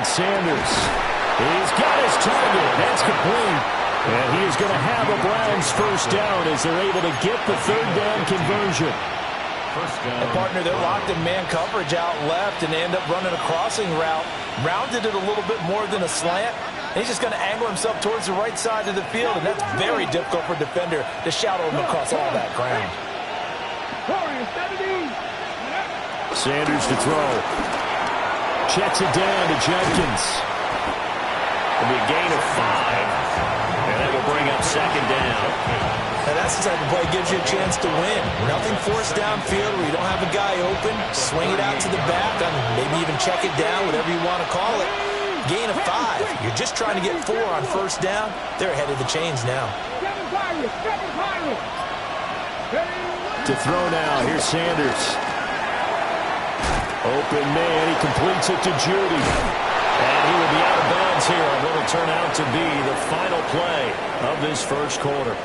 Sanders. He's got his target. That's complete. And he is going to have a Browns first down as they're able to get the third down conversion. And partner, they're locked in man coverage out left, and they end up running a crossing route. Rounded it a little bit more than a slant. And he's just going to angle himself towards the right side of the field, and that's very difficult for a defender to shadow him across all that ground. Sanders to throw. Checks it down to Jenkins. It'll be a gain of 5. And that will bring up second down. Now that's the type of play that gives you a chance to win. Nothing forced downfield where you don't have a guy open. Swing it out to the back, and maybe even check it down, whatever you want to call it. Gain of 5. You're just trying to get 4 on first down. They're ahead of the chains now. To throw now. Here's Sanders. Open man. He completes it to Judy. And he will be out of bounds here on what will turn out to be the final play of this first quarter.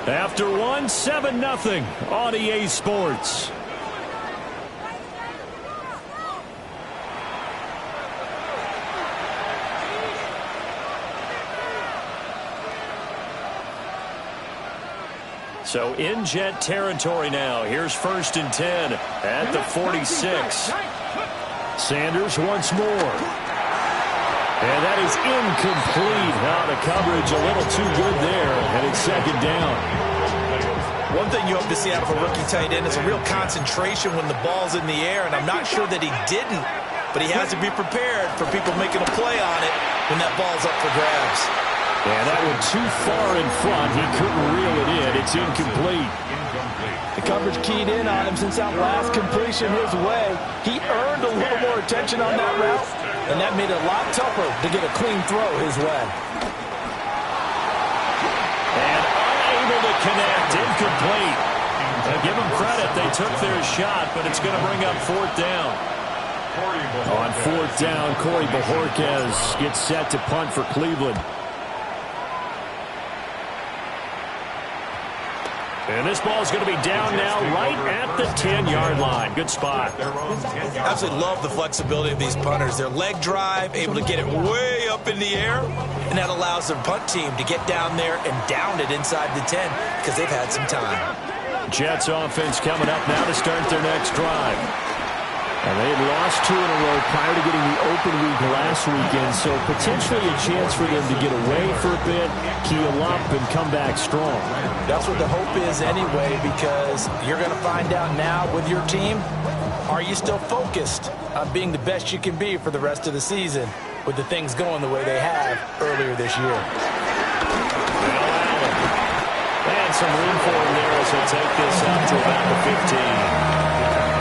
After 1, 7-0 on EA Sports. So in Jet territory now. Here's 1st and 10 at the 46. Sanders once more. And that is incomplete. Now the coverage a little too good there. And it's second down. One thing you hope to see out of a rookie tight end is a real concentration when the ball's in the air. And I'm not sure that he didn't. But he has to be prepared for people making a play on it when that ball's up for grabs. And that one too far in front. He couldn't reel it in. It's incomplete. The coverage keyed in on him since that last completion his way. He earned a little more attention on that route, and that made it a lot tougher to get a clean throw his way. And unable to connect. Incomplete. Give them credit. They took their shot, but it's going to bring up 4th down. On 4th down, Corey Bojorquez gets set to punt for Cleveland. And this ball is going to be down now right at the 10-yard line. Good spot. Absolutely love the flexibility of these punters. Their leg drive, able to get it way up in the air, and that allows their punt team to get down there and down it inside the 10 because they've had some time. Jets offense coming up now to start their next drive. And they had lost 2 in a row prior to getting the open week last weekend, so potentially a chance for them to get away for a bit, keel up, and come back strong. That's what the hope is anyway, because you're going to find out now with your team, are you still focused on being the best you can be for the rest of the season with the things going the way they have earlier this year? And some room for him there as he'll take this out to about the 15.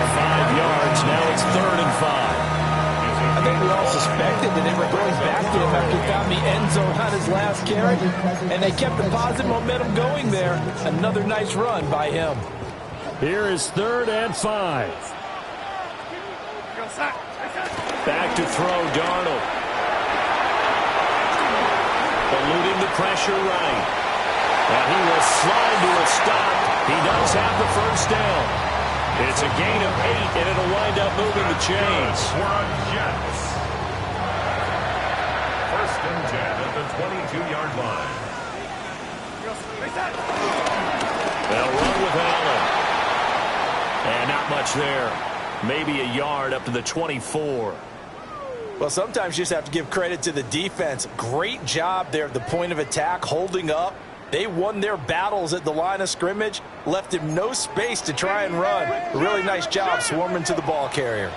5 yards. Now it's 3rd and 5. I think we all suspected that they were going back to him after he found the end zone on his last carry, and they kept the positive momentum going there. Another nice run by him. Here is 3rd and 5. Back to throw, Darnold. Eluding the pressure right. And he will slide to a stop. He does have the first down. It's a gain of 8, and it'll wind up moving the chains. Jets. 1st and 10 at the 22-yard line. They'll run with Allen. And not much there. Maybe a yard up to the 24. Well, sometimes you just have to give credit to the defense. Great job there at the point of attack, holding up. They won their battles at the line of scrimmage, left him no space to try and run. A really nice job swarming to the ball carrier.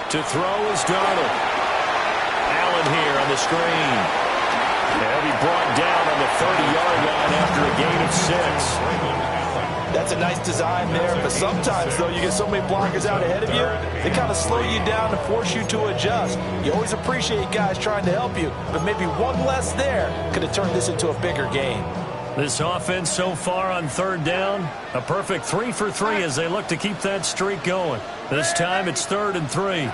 To throw is Darnold. Allen here on the screen. He'll be brought down on the 30-yard line after a gain of 6. That's a nice design there, but sometimes, though, you get so many blockers out ahead of you, they kind of slow you down and force you to adjust. You always appreciate guys trying to help you, but maybe one less there could have turned this into a bigger game. This offense so far on 3rd down, a perfect 3 for 3 as they look to keep that streak going. This time it's 3rd and 3.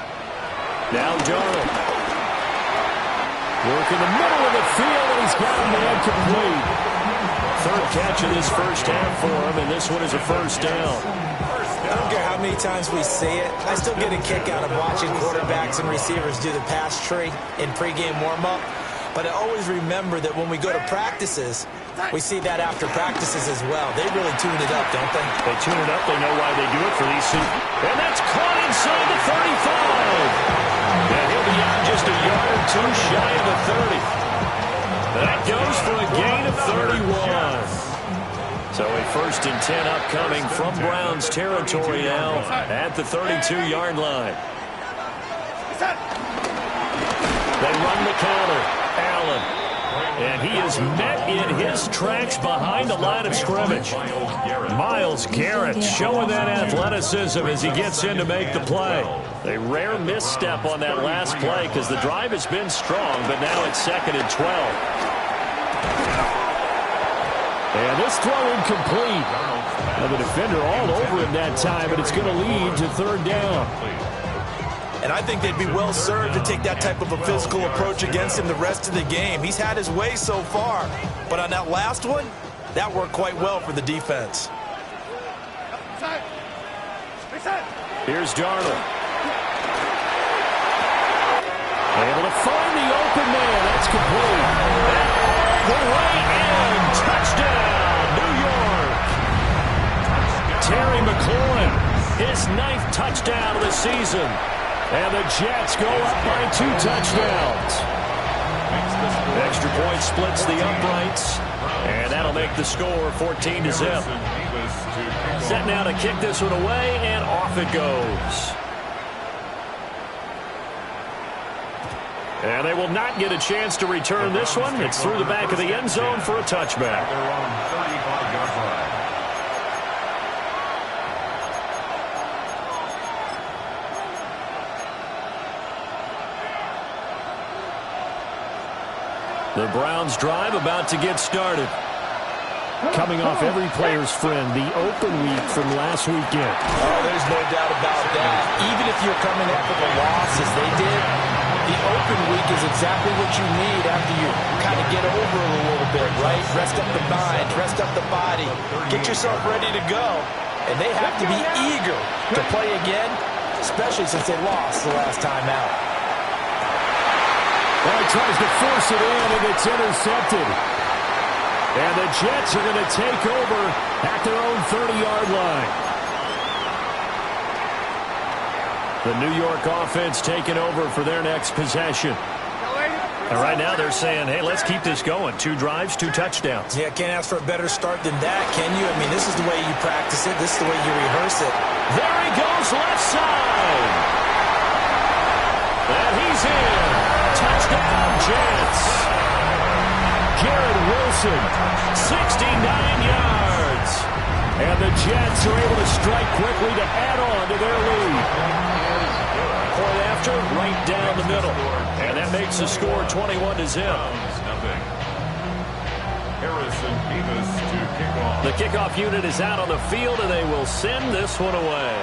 Now Darnold. Work in the middle of the field, and he's got a man complete. 3rd catch of this first half for him, and this one is a first down. I don't care how many times we see it. I still get a kick out of watching quarterbacks and receivers do the pass tree in pregame warm-up. But I always remember that when we go to practices, we see that after practices as well. They really tune it up, don't they? They tune it up. They know why they do it for these two. And that's caught inside the 35. And he'll be out just a yard or two shy of the 30. That goes for a gain of 31. So a 1st and 10 upcoming from Browns territory now at the 32-yard line. They run the counter. Allen. And he is met in his tracks behind the line of scrimmage. Myles Garrett showing that athleticism as he gets in to make the play. A rare misstep on that last play because the drive has been strong, but now it's 2nd and 12. And this throw incomplete. Now the defender all over him that time, but it's going to lead to 3rd down. And I think they'd be well served to take that type of a physical approach against him the rest of the game. He's had his way so far. But on that last one, that worked quite well for the defense. Here's Darnold. Able to find the open man. That's complete. The way in. Touchdown, New York. Terry McLaurin, his 9th touchdown of the season. And the Jets go up by 2 touchdowns. Extra point splits the uprights. And that'll make the score 14-0. Set now to kick this one away, and off it goes. And they will not get a chance to return this one. It's through the back of the end zone for a touchback. The Browns drive about to get started. Coming off every player's friend, the open week from last weekend. Oh, there's no doubt about that. Even if you're coming after the loss as they did, the open week is exactly what you need after you kind of get over it a little bit, right? Rest up the mind, rest up the body, get yourself ready to go. And they have to be eager to play again, especially since they lost the last time out. Well, he tries to force it in, and it's intercepted. And the Jets are going to take over at their own 30-yard line. The New York offense taking over for their next possession. And right now they're saying, hey, let's keep this going. 2 drives, 2 touchdowns. Yeah, can't ask for a better start than that, can you? I mean, this is the way you practice it. This is the way you rehearse it. There he goes, left side. And he's in. Touchdown, Jets. Garrett Wilson, 69 yards. And the Jets are able to strike quickly to add on to their lead. Point after, right down the middle. And that makes the score 21-0. Harrison Davis to kick off. The kickoff unit is out on the field, and they will send this one away.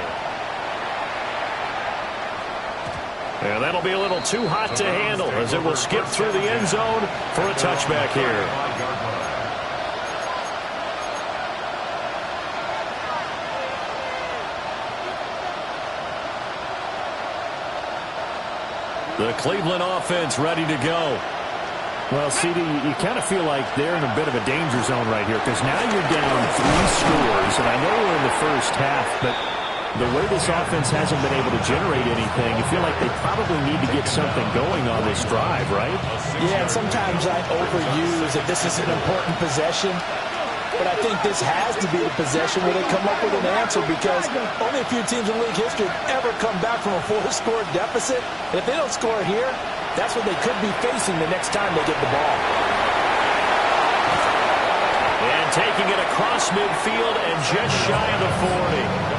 And that'll be a little too hot to handle as it will skip through the end zone for a touchback here. The Cleveland offense ready to go. Well, CD, you kind of feel like they're in a bit of a danger zone right here because now you're down 3 scores, and I know we're in the first half, but the way this offense hasn't been able to generate anything, you feel like they probably need to get something going on this drive, right? Yeah, and sometimes I overuse that this is an important possession, but I think this has to be the possession where they come up with an answer because only a few teams in league history have ever come back from a 4-score deficit. And if they don't score here, that's what they could be facing the next time they get the ball. And taking it across midfield and just shy of the 40.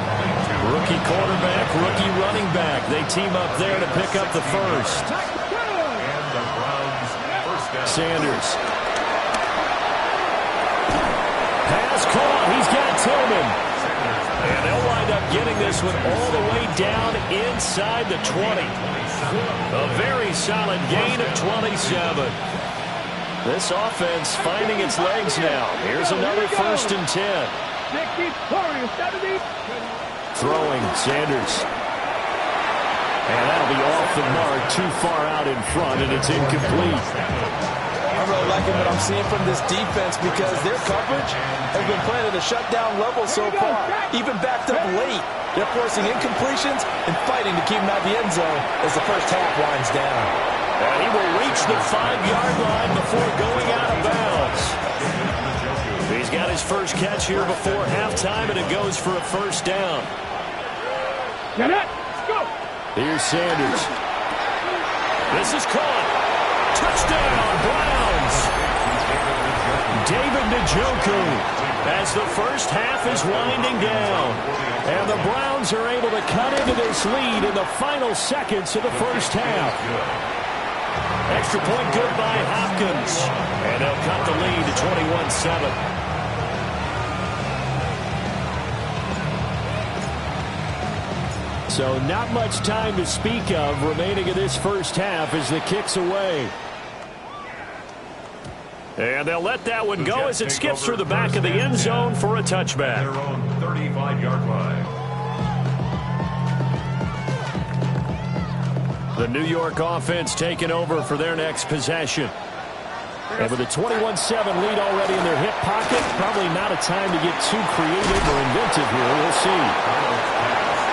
Rookie quarterback, rookie running back. They team up there to pick up the first. And the Browns first down. Sanders. Pass caught. He's got Tillman. And they'll wind up getting this one all the way down inside the 20. A very solid gain of 27. This offense finding its legs now. Here's another 1st and 10. throwing. Sanders. And that'll be off the mark, too far out in front, and it's incomplete. I'm really liking what I'm seeing from this defense because their coverage has been playing at a shutdown level so far. Even backed up late, they're forcing incompletions and fighting to keep them out of the end zone as the first half winds down. And he will reach the 5-yard line before going out of bounds. He's got his first catch here before halftime, and it goes for a first down. Get it. Go. Here's Sanders. This is caught. Touchdown, Browns. David Njoku as the first half is winding down. And the Browns are able to cut into this lead in the final seconds of the first half. Extra point good by Hopkins. And they'll cut the lead to 21-7. So not much time to speak of remaining in this first half as the kick's away. And they'll let that one go as it skips through the back of the end zone for a touchback. Their own 35-yard line. The New York offense taking over for their next possession. And with a 21-7 lead already in their hip pocket, probably not a time to get too creative or inventive here. We'll see.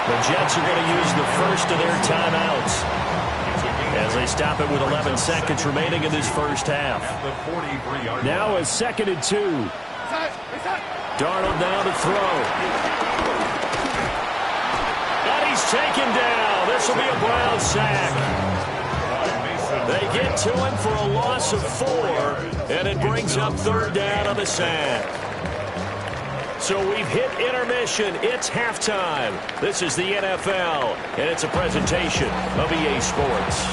The Jets are going to use the first of their timeouts as they stop it with 11 seconds remaining in this first half. Now a 2nd and 2. Darnold now to throw. And he's taken down. This will be a Brown sack. They get to him for a loss of 4, and it brings up 3rd down on the sack. So we've hit intermission. It's halftime. This is the NFL, and it's a presentation of EA Sports.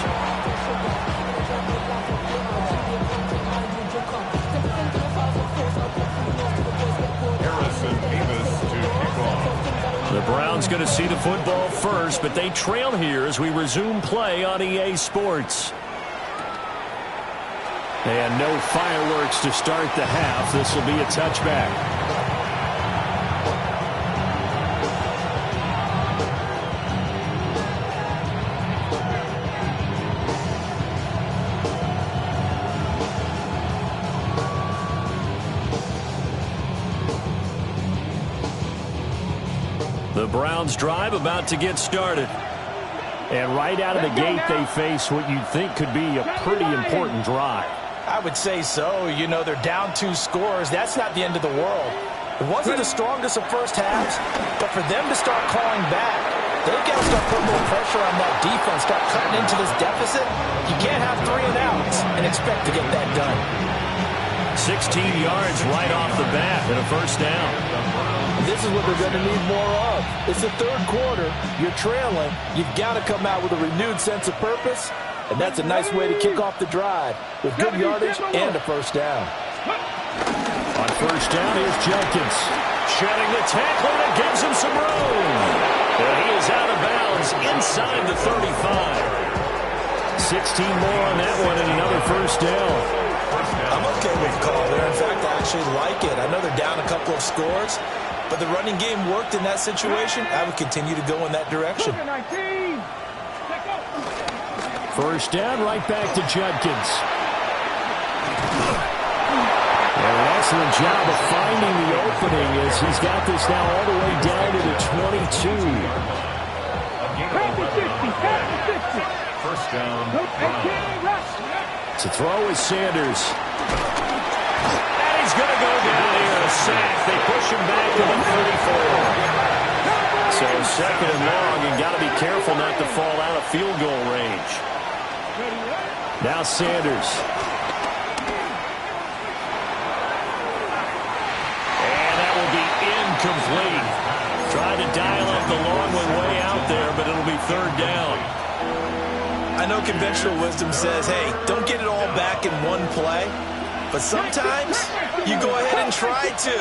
Harrison Davis to kick off. The Browns going to see the football first, but they trail here as we resume play on EA Sports. And no fireworks to start the half. This will be a touchback. The Browns drive about to get started. And right out of the gate, they face what you'd think could be a pretty important drive. I would say so. You know, they're down 2 scores. That's not the end of the world. It wasn't the strongest of first halves, but for them to start calling back, they've got to start putting more pressure on that defense, start cutting into this deficit. You can't have 3 and outs and expect to get that done. 16 yards right off the bat and a first down. This is what they're going to need more of. It's the 3rd quarter. You're trailing. You've got to come out with a renewed sense of purpose, and that's a nice way to kick off the drive with good yardage and a first down. On first down, here's Jenkins. Shedding the tackle, and it gives him some room. And he is out of bounds inside the 35. 16 more on that one and another first down. I'm okay with the call there. In fact, I actually like it. I know they're down a couple of scores, but the running game worked in that situation. I would continue to go in that direction. First down, right back to Judkins. And an excellent job of finding the opening as he's got this now all the way down to the 22. First down. To throw is Sanders. And he's going to go down here, a sack. They push him back to the 34. So 2nd and long, you got to be careful not to fall out of field goal range. Now Sanders. And that will be incomplete. Trying to dial up the long one way out there, but it'll be 3rd down. I know conventional wisdom says, hey, don't get it all back in one play. But sometimes you go ahead and try to.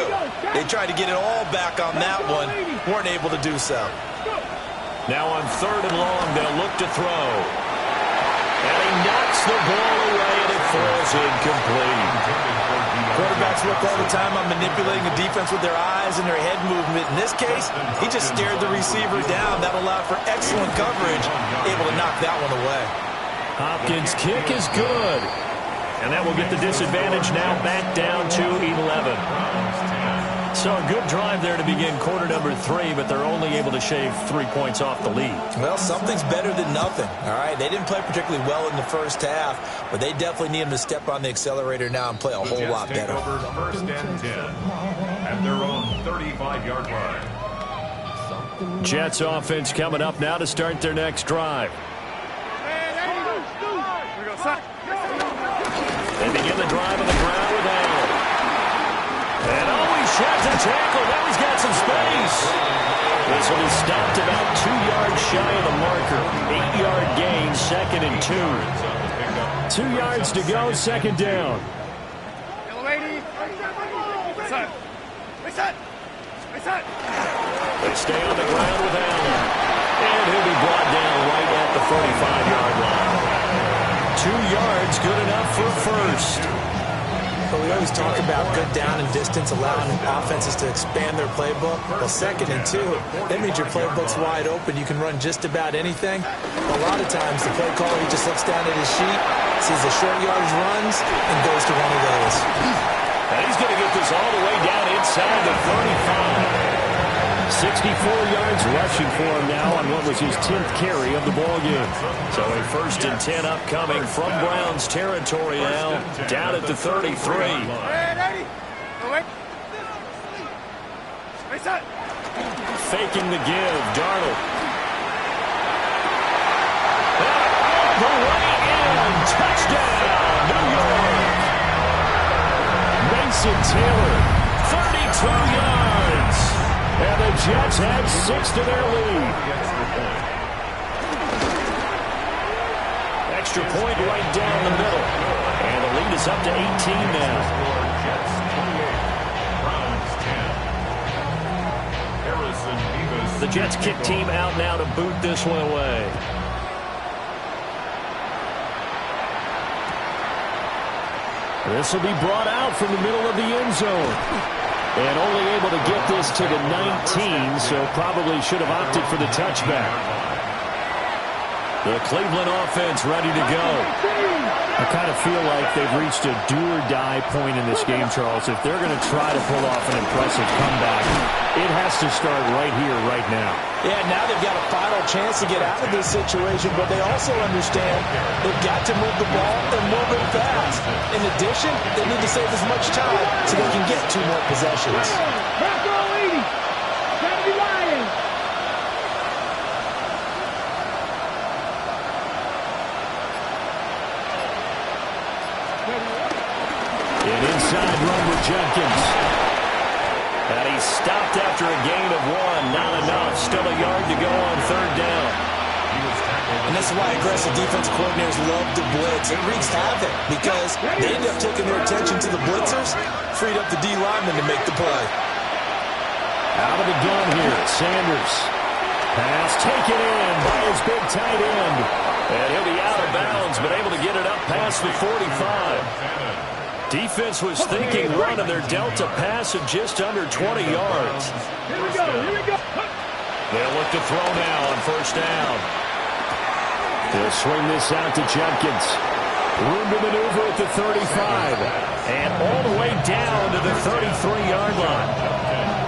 They tried to get it all back on that one. Weren't able to do so. Now on 3rd and long, they'll look to throw. And he knocks the ball away, and it falls incomplete. Quarterbacks Quarterbacks work all the time on manipulating the defense with their eyes and their head movement. In this case, he just stared the receiver down. That allowed for excellent coverage, able to knock that one away. Hopkins' kick is good. And that will get the disadvantage now back down to 11. So a good drive there to begin quarter number 3, but they're only able to shave 3 points off the lead. Well, something's better than nothing, all right? They didn't play particularly well in the first half, but they definitely need them to step on the accelerator now and play a whole lot better. Over first and 10 at their own 35-yard line. Jets offense coming up now to start their next drive. They begin the drive on the ground with Allen. And he sheds a tackle. Now he's got some space. This one is stopped about 2 yards shy of the marker. 8-yard gain, 2nd and 2. 2 yards to go, 2nd down. They stay on the ground with Allen. And he'll be brought down right at the 45-yard line. 2 yards, good enough for a first. But we always talk about good down and distance, allowing offenses to expand their playbook. Well, 2nd and 2, that means your playbook's wide open. You can run just about anything. A lot of times, the play caller, he just looks down at his sheet, sees the short yardage runs, and goes to one of those. And he's going to get this all the way down inside the 35. 64 yards rushing for him now on what was his 10th carry of the ballgame. So a 1st and 10 upcoming from Browns territory now, down at the 33. Faking the give, Darnold. The way in, touchdown, New York. Mason Taylor, 32 yards. And the Jets had 6 to their lead. Extra point right down the middle. And the lead is up to 18 now. The Jets kick team out now to boot this one away. This will be brought out from the middle of the end zone. And only able to get this to the 19, so probably should have opted for the touchback. The Cleveland offense ready to go. I kind of feel like they've reached a do-or-die point in this game, Charles. If they're going to try to pull off an impressive comeback, it has to start right here, right now. Yeah, now they've got a final chance to get out of this situation, but they also understand they've got to move the ball and move it fast. In addition, they need to save as much time so they can get 2 more possessions. An inside run with Jenkins. And he's stopped after a gain of 1. Not enough. Still a yard to go on 3rd down. And that's why aggressive defense coordinators love to blitz. It wreaks havoc because they end up taking their attention to the blitzers, freed up the D lineman to make the play. Out of the gun here, Sanders. Pass taken in by his big tight end. And he'll be out of bounds, but able to get it up past the 45. Defense was thinking run, and they're dealt a pass of just under 20 yards. Here we go, here we go. They'll look to throw now on 1st down. They'll swing this out to Jenkins. Room to maneuver at the 35. And all the way down to the 33-yard line.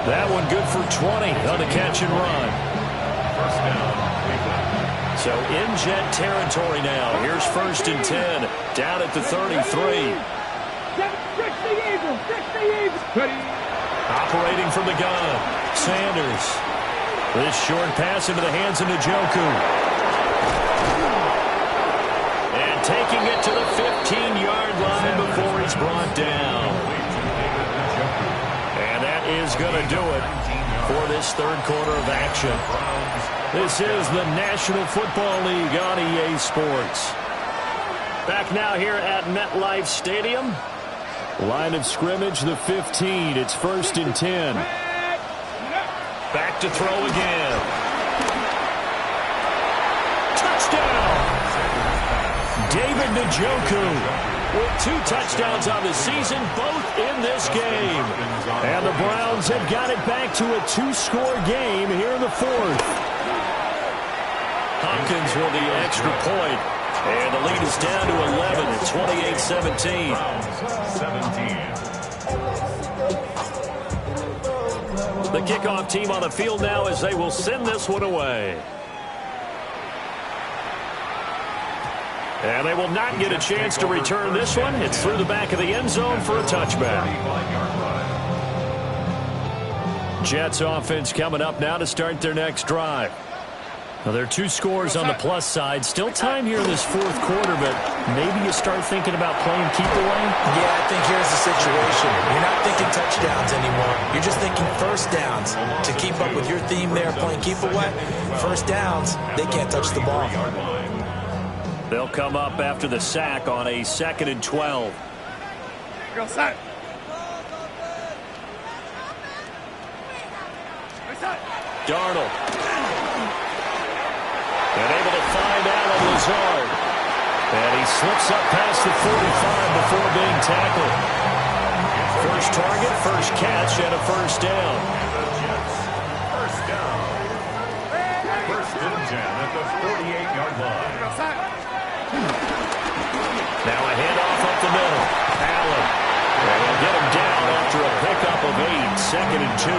That one good for 20 on the catch and run. So in Jet territory now. Here's 1st and 10. Down at the 33. Operating from the gun. Sanders. This short pass into the hands of Njoku. And taking it to the 15-yard line before he's brought down. And that is going to do it for this 3rd quarter of action. This is the National Football League on EA Sports. Back now here at MetLife Stadium. Line of scrimmage, the 15. It's 1st and 10. Back to throw again. Touchdown! David Njoku with 2 touchdowns on the season, both in this game. And the Browns have got it back to a 2-score game here in the 4th. Hopkins with the extra point. And the lead is down to 11 at 28-17. 17. The kickoff team on the field now as they will send this one away. And they will not get a chance to return this one. It's through the back of the end zone for a touchback. Jets offense coming up now to start their next drive. Now, there are 2 scores on the plus side. Still time here in this 4th quarter, but maybe you start thinking about playing keep away? Yeah, I think here's the situation. You're not thinking touchdowns anymore. You're just thinking first downs. To keep up with your theme there, playing keep away, first downs, they can't touch the ball. They'll come up after the sack on a 2nd and 12. Go set. Darnold. And able to find Allen Lazard. And he slips up past the 45 before being tackled. First target, first catch, and a first down. First down. First and 10 at the 48-yard line. Now a handoff up the middle. Allen. And he'll get him down after a pickup of 8. 2nd and 2.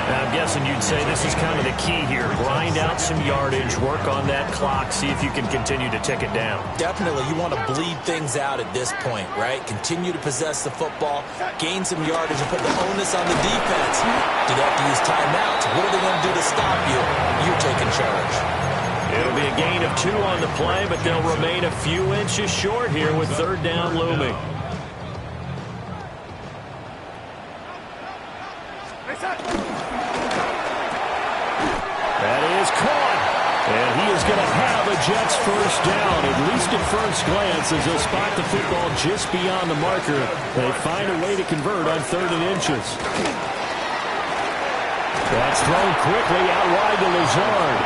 Now, I'm guessing you'd say this is kind of the key here. Grind out some yardage, work on that clock, see if you can continue to tick it down. Definitely. You want to bleed things out at this point, right? Continue to possess the football, gain some yardage, and put the onus on the defense. Do they have to use timeouts? What are they going to do to stop you? You're taking charge. It'll be a gain of 2 on the play, but they'll remain a few inches short here with 3rd down looming. That is caught. And he is going to have a Jets first down, at least at first glance, as they'll spot the football just beyond the marker. They find a way to convert on 3rd and inches. That's thrown quickly out wide to Lazard.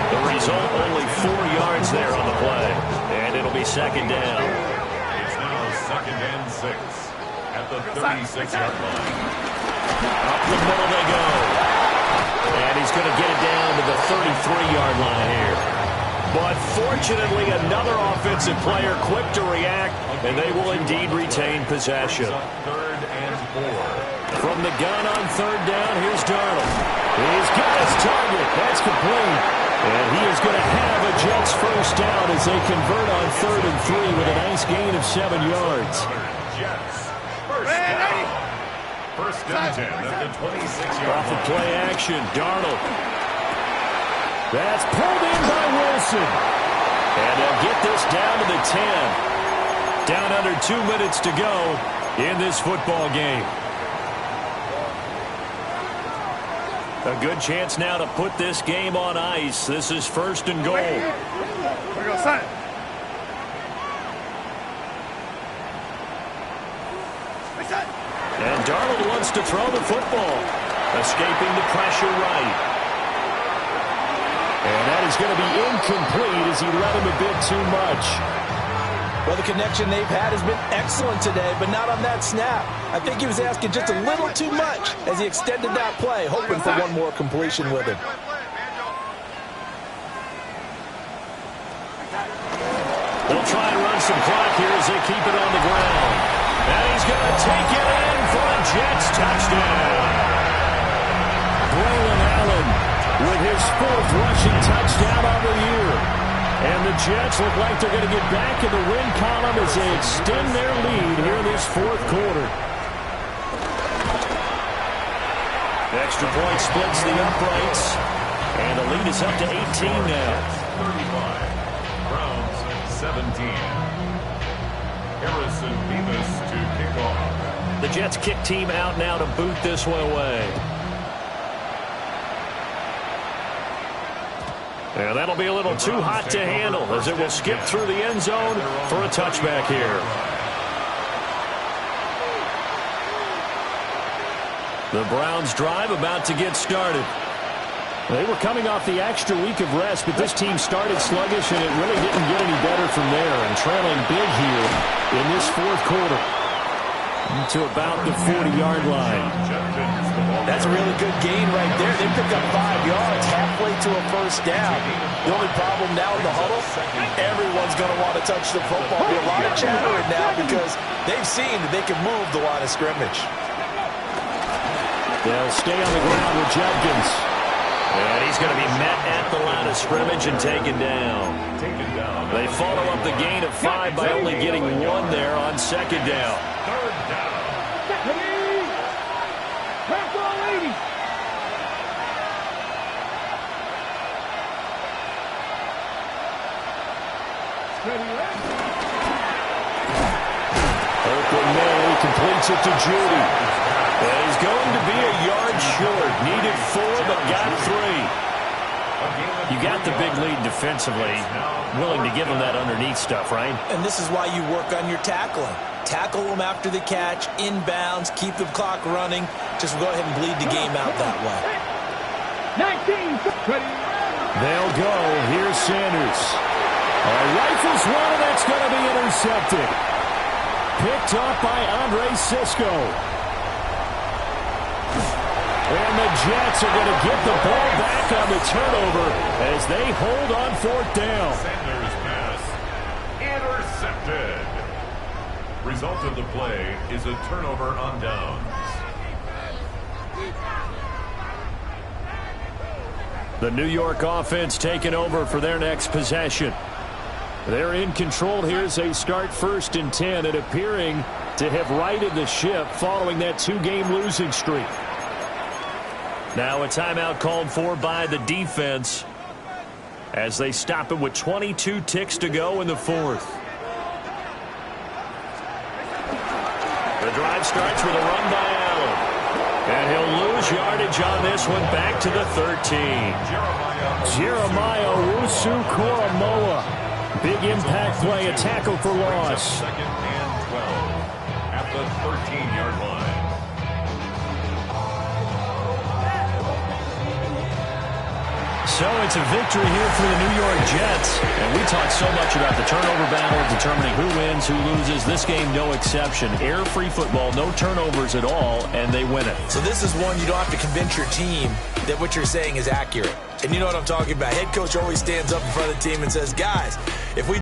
The result, only 4 yards there on the play. And it'll be 2nd down. It's now 2nd and 6 at the 36-yard line. Up the middle they go. And he's going to get it down to the 33-yard line here. But fortunately, another offensive player quick to react, and they will indeed retain possession. 3rd and 4. From the gun on 3rd down, here's Darnold. He's got his target. That's complete. And he is going to have a Jets first down as they convert on 3rd and 3 with a nice gain of 7 yards. Jets first down. First and 10 at the 26-yard Off of line. play action, Darnold. That's pulled in by Wilson. And they'll get this down to the 10. Down under 2 minutes to go in this football game. A good chance now to put this game on ice. This is 1st and goal. We go set. And Darnold wants to throw the football. Escaping the pressure right. And that is going to be incomplete as he let him a bit too much. Well, the connection they've had has been excellent today, but not on that snap. I think he was asking just a little too much as he extended that play, hoping for one more completion with him. They'll try and run some clock here as they keep it on the ground. And he's going to take it in for a Jets touchdown. Braylon Allen with his 4th rushing touchdown on the year. And the Jets look like they're going to get back in the win column as they extend their lead here in this 4th quarter. Extra point splits the uprights. And the lead is up to 18 now. 35. Browns 17. Harrison Bemis to kick off. The Jets kick team out now to boot this one away. And that'll be a little too hot to handle as it will skip through the end zone for a touchback here. The Browns drive about to get started. They were coming off the extra week of rest, but this team started sluggish, and it really didn't get any better from there. And trailing big here in this fourth quarter to about the 40-yard line. That's a really good gain right there. They picked up 5 yards halfway to a first down. The only problem now in the huddle, everyone's going to want to touch the football. There'll be a lot of chattering now because they've seen that they can move the line of scrimmage. They'll stay on the ground with Judkins. And he's going to be met at the line of scrimmage and taken down. They follow up the gain of 5 by only getting 1 there on second down. Third down. Open May completes it to Judy. And he's going to be a yard short. Needed 4, but got 3. You got the big lead defensively. Willing to give them that underneath stuff, right? And this is why you work on your tackling. Tackle them after the catch, inbounds, keep the clock running. Just go ahead and bleed the game out that way. 19. They'll go. Here's Sanders. Rifles one, and that's going to be intercepted. Picked up by Andre Cisco. And the Jets are going to get the ball back on the turnover as they hold on 4th down. Sanders' pass intercepted. Result of the play is a turnover on downs. The New York offense taking over for their next possession. They're in control here as they start 1st and 10 and appearing to have righted the ship following that 2-game losing streak. Now a timeout called for by the defense as they stop it with 22 ticks to go in the 4th. The drive starts with a run by Allen. And he'll lose yardage on this one back to the 13. Jeremiah Owusu-Koramoah. Big impact play, a tackle for loss. 2nd and 12 at the 13-yard line. So it's a victory here for the New York Jets. And we talked so much about the turnover battle, determining who wins, who loses. This game, no exception. Error-free football, no turnovers at all, and they win it. So this is one you don't have to convince your team that what you're saying is accurate. And you know what I'm talking about. Head coach always stands up in front of the team and says, guys, if we